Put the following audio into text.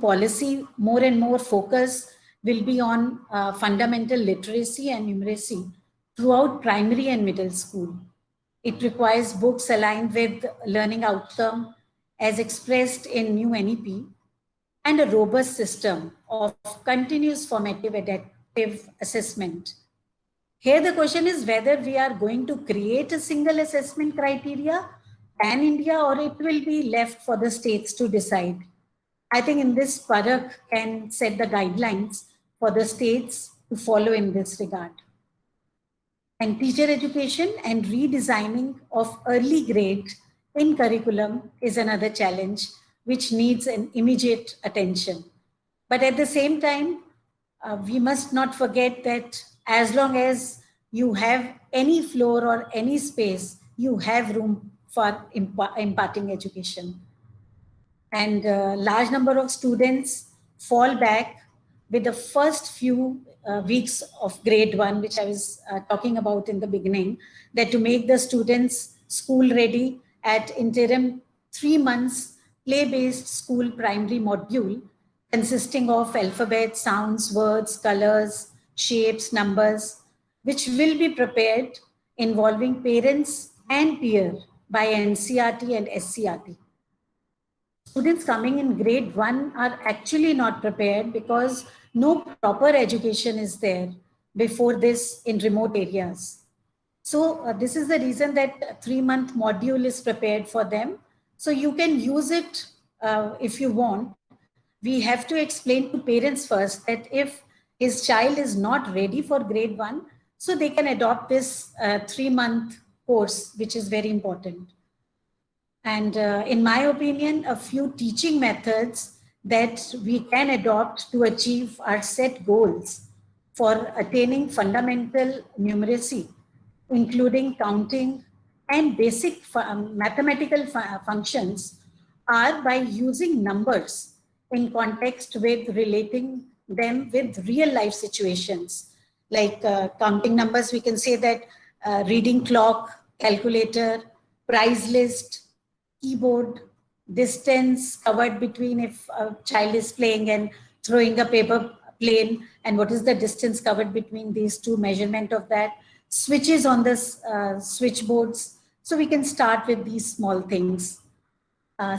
policy, more and more focus will be on fundamental literacy and numeracy throughout primary and middle school. It requires books aligned with learning outcome as expressed in new NEP, and a robust system of continuous formative adaptive assessment. Here the question is whether we are going to create a single assessment criteria pan India, or it will be left for the states to decide. I think in this, Parak can set the guidelines for the states to follow in this regard. And teacher education and redesigning of early grade in curriculum is another challenge which needs an immediate attention. But at the same time, we must not forget that as long as you have any floor or any space, you have room for imparting education. And a large number of students fall back with the first few weeks of grade 1, which I was talking about in the beginning, that to make the students school ready at interim 3 months play-based school primary module consisting of alphabet, sounds, words, colors, shapes, numbers, which will be prepared involving parents and peer by NCERT and SCERT. Students coming in grade 1 are actually not prepared because no proper education is there before this in remote areas. So this is the reason that 3-month module is prepared for them. So you can use it if you want. We have to explain to parents first that if his child is not ready for grade 1, so they can adopt this 3-month course, which is very important. And in my opinion, a few teaching methods that we can adopt to achieve our set goals for attaining fundamental numeracy, including counting and basic mathematical functions, are by using numbers in context with relating them with real life situations. Like counting numbers, we can say that reading clock, calculator, price list, keyboard, distance covered between if a child is playing and throwing a paper plane, and what is the distance covered between these two, measurement of that, switches on the switchboards. So we can start with these small things.